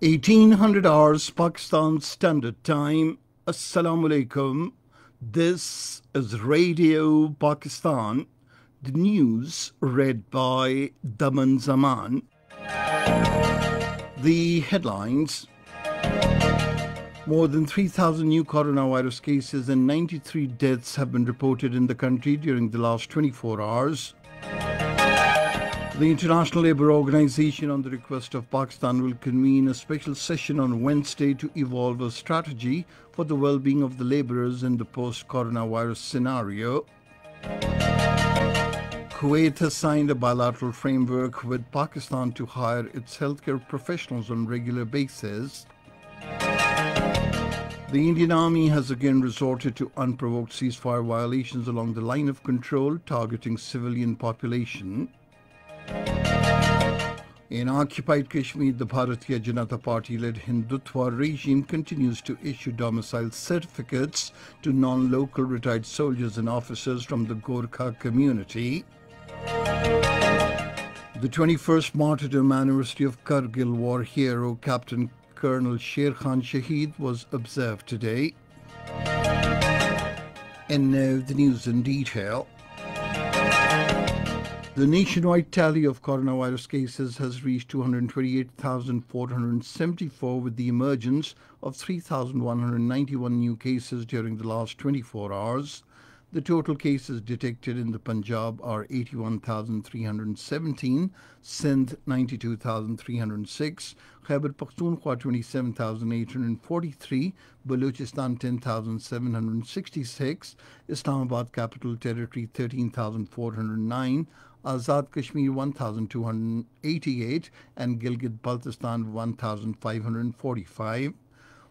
1800 hours Pakistan Standard Time. Assalamu alaikum. This is Radio Pakistan. The news read by Daman Zaman. The headlines. More than 3,000 new coronavirus cases and 93 deaths have been reported in the country during the last 24 hours. The International Labour Organization, on the request of Pakistan, will convene a special session on Wednesday to evolve a strategy for the well-being of the labourers in the post-coronavirus scenario. Kuwait has signed a bilateral framework with Pakistan to hire its healthcare professionals on a regular basis. The Indian Army has again resorted to unprovoked ceasefire violations along the line of control, targeting civilian population. In occupied Kashmir, the Bharatiya Janata Party-led Hindutva regime continues to issue domicile certificates to non-local retired soldiers and officers from the Gorkha community. The 21st martyrdom anniversary of Kargil war hero Captain Colonel Sher Khan Shaheed was observed today. And now the news in detail. The nationwide tally of coronavirus cases has reached 228,474 with the emergence of 3,191 new cases during the last 24 hours. The total cases detected in the Punjab are 81,317, Sindh 92,306, Khyber Pakhtunkhwa 27,843, Balochistan 10,766, Islamabad Capital Territory 13,409, Azad Kashmir 1,288 and Gilgit-Baltistan 1,545.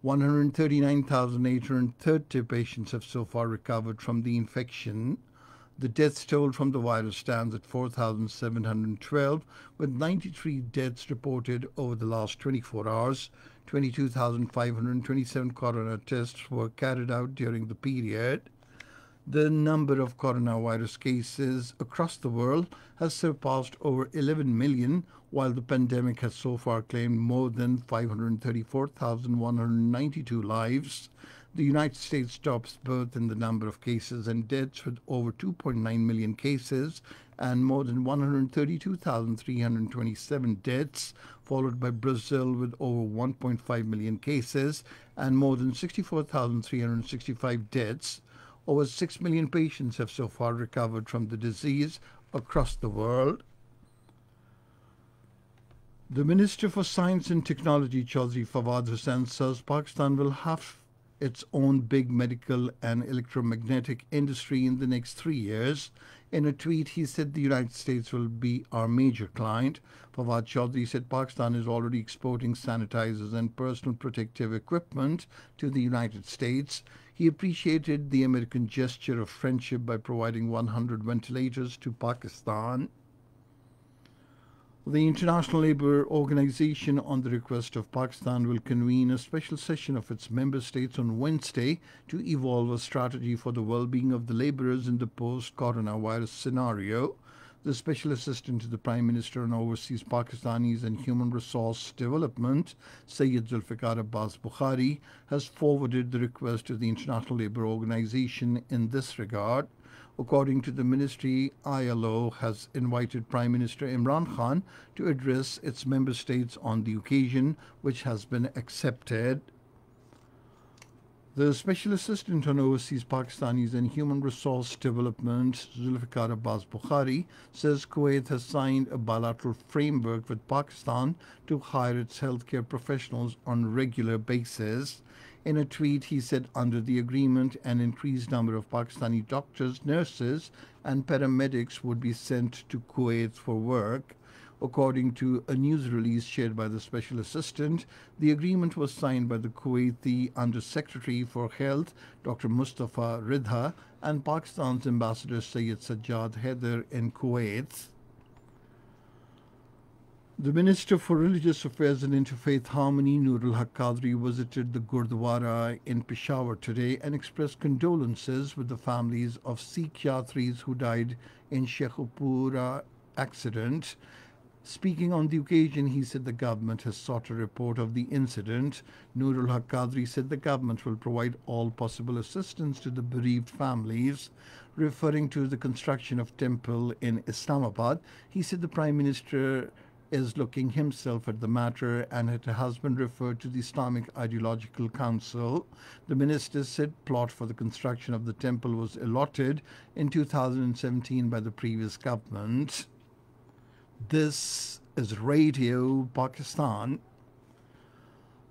139,830 patients have so far recovered from the infection. The deaths toll from the virus stands at 4,712, with 93 deaths reported over the last 24 hours. 22,527 corona tests were carried out during the period. The number of coronavirus cases across the world has surpassed over 11 million, while the pandemic has so far claimed more than 534,192 lives. The United States tops both in the number of cases and deaths with over 2.9 million cases and more than 132,327 deaths, followed by Brazil with over 1.5 million cases and more than 64,365 deaths. Over 6 million patients have so far recovered from the disease across the world. The Minister for Science and Technology, Chaudhry Fawad Hussain, says Pakistan will have its own big medical and electromagnetic industry in the next 3 years. In a tweet, he said the United States will be our major client. Fawad Chaudhry said Pakistan is already exporting sanitizers and personal protective equipment to the United States. He appreciated the American gesture of friendship by providing 100 ventilators to Pakistan. The International Labour Organization, on the request of Pakistan, will convene a special session of its member states on Wednesday to evolve a strategy for the well-being of the labourers in the post-coronavirus scenario. The Special Assistant to the Prime Minister on Overseas Pakistanis and Human Resource Development, Syed Zulfikar Abbas Bukhari, has forwarded the request to the International Labour Organization in this regard. According to the ministry, ILO has invited Prime Minister Imran Khan to address its member states on the occasion, which has been accepted. The Special Assistant on Overseas Pakistanis and Human Resource Development, Zulfikar Abbas Bukhari, says Kuwait has signed a bilateral framework with Pakistan to hire its healthcare professionals on a regular basis. In a tweet, he said under the agreement, an increased number of Pakistani doctors, nurses, and paramedics would be sent to Kuwait for work. According to a news release shared by the Special Assistant, the agreement was signed by the Kuwaiti Under-Secretary for Health, Dr. Mustafa Ridha, and Pakistan's Ambassador Syed Sajjad Haider in Kuwait. The Minister for Religious Affairs and Interfaith Harmony, Nurul Haq Qadri, visited the Gurdwara in Peshawar today and expressed condolences with the families of Sikh Yatris who died in Sheikhupura accident. Speaking on the occasion, he said the government has sought a report of the incident. Nurul Haq Qadri said the government will provide all possible assistance to the bereaved families. Referring to the construction of temple in Islamabad, he said the Prime Minister is looking himself at the matter and her husband referred to the Islamic Ideological Council. The minister said plot for the construction of the temple was allotted in 2017 by the previous government. This is Radio Pakistan.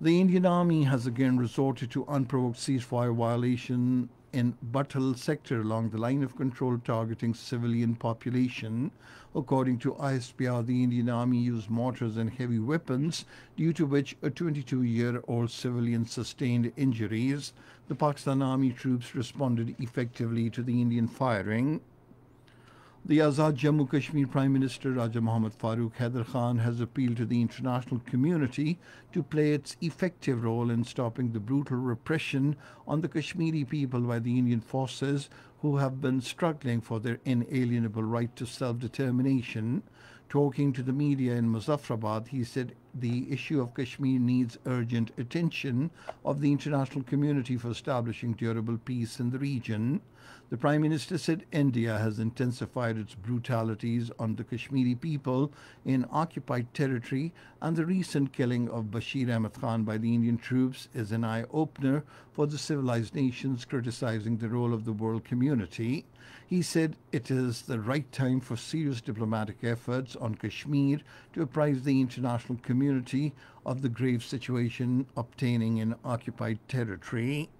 The Indian Army has again resorted to unprovoked ceasefire violation in Buttal sector along the line of control targeting civilian population. According to ISPR, the Indian Army used mortars and heavy weapons, due to which a 22-year-old civilian sustained injuries. The Pakistan Army troops responded effectively to the Indian firing. The Azad Jammu Kashmir Prime Minister Raja Mohammad Farooq Haider Khan has appealed to the international community to play its effective role in stopping the brutal repression on the Kashmiri people by the Indian forces, who have been struggling for their inalienable right to self-determination. Talking to the media in Muzaffarabad, he said the issue of Kashmir needs urgent attention of the international community for establishing durable peace in the region. The Prime Minister said India has intensified its brutalities on the Kashmiri people in occupied territory, and the recent killing of Bashir Ahmed Khan by the Indian troops is an eye-opener for the civilized nations criticizing the role of the world community. He said it is the right time for serious diplomatic efforts on Kashmir to apprise the international community of the grave situation obtaining in occupied territory.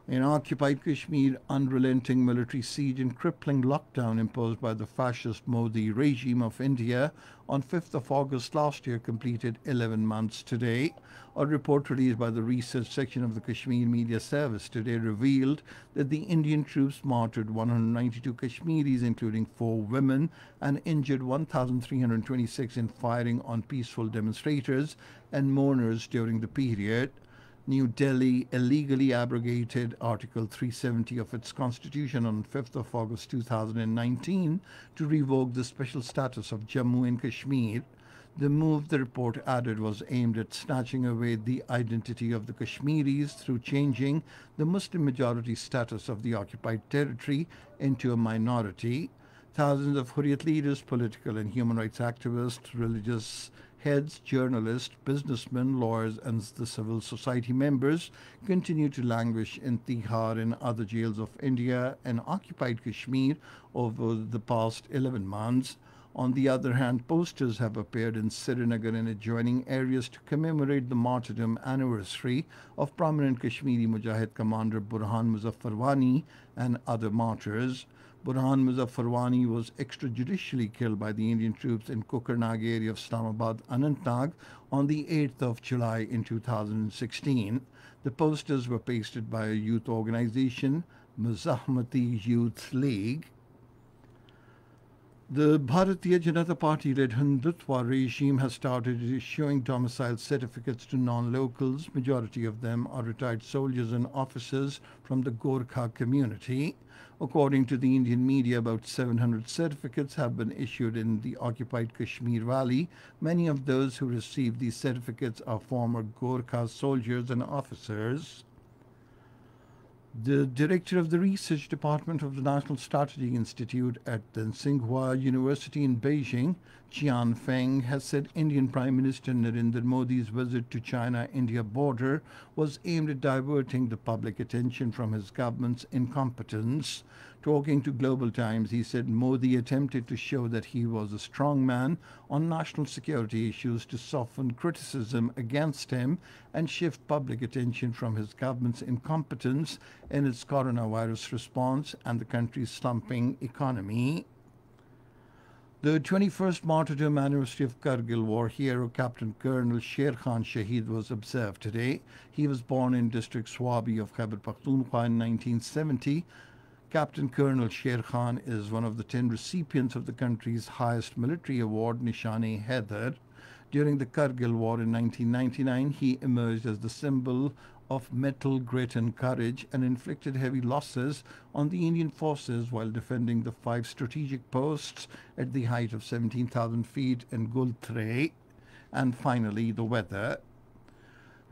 In occupied Kashmir, unrelenting military siege and crippling lockdown imposed by the fascist Modi regime of India on 5th of August last year completed 11 months today. A report released by the research section of the Kashmir Media Service today revealed that the Indian troops martyred 192 Kashmiris, including 4 women, and injured 1,326 in firing on peaceful demonstrators and mourners during the period. New Delhi illegally abrogated Article 370 of its constitution on 5th of August 2019 to revoke the special status of Jammu and Kashmir. The move, the report added, was aimed at snatching away the identity of the Kashmiris through changing the Muslim majority status of the occupied territory into a minority. Thousands of Hurriyat leaders, political and human rights activists, religious heads, journalists, businessmen, lawyers, and the civil society members continue to languish in Tihar and other jails of India and occupied Kashmir over the past 11 months. On the other hand, posters have appeared in Srinagar and adjoining areas to commemorate the martyrdom anniversary of prominent Kashmiri Mujahid commander Burhan Muzaffarwani and other martyrs. Burhan Muzaffarwani was extrajudicially killed by the Indian troops in Kokernag area of Islamabad, Anantnag, on the 8th of July in 2016. The posters were pasted by a youth organization, Muzahmati Youth League. The Bharatiya Janata Party-led Hindutva regime has started issuing domicile certificates to non-locals. Majority of them are retired soldiers and officers from the Gorkha community. According to the Indian media, about 700 certificates have been issued in the occupied Kashmir Valley. Many of those who received these certificates are former Gorkha soldiers and officers. The director of the research department of the National Strategy Institute at the Tsinghua University in Beijing, Qian Feng, has said Indian Prime Minister Narendra Modi's visit to China-India border was aimed at diverting the public attention from his government's incompetence. Talking to Global Times, he said Modi attempted to show that he was a strong man on national security issues to soften criticism against him and shift public attention from his government's incompetence in its coronavirus response and the country's slumping economy. The 21st martyrdom anniversary of Kargil war hero Captain Colonel Sher Khan Shahid was observed today. He was born in district Swabi of Khyber Pakhtunkhwa in 1970. Captain Colonel Sher Khan is one of the 10 recipients of the country's highest military award, Nishane Haider. During the Kargil War in 1999, he emerged as the symbol of metal grit and courage and inflicted heavy losses on the Indian forces while defending the five strategic posts at the height of 17,000 feet in Gultre. And finally, the weather.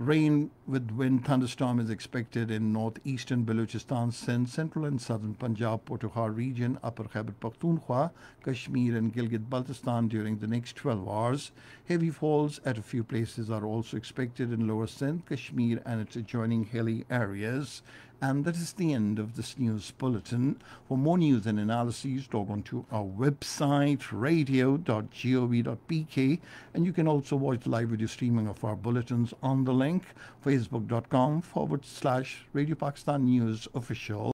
Rain with wind thunderstorm is expected in northeastern Balochistan, Sindh, central and southern Punjab, Potokar region, Upper Khyber Pakhtunkhwa, Kashmir and Gilgit-Baltistan during the next 12 hours. Heavy falls at a few places are also expected in lower Sindh, Kashmir and its adjoining hilly areas. And that is the end of this news bulletin. For more news and analyses, log on to our website, radio.gov.pk, and you can also watch the live video streaming of our bulletins on the link, facebook.com/Radio Pakistan News Official.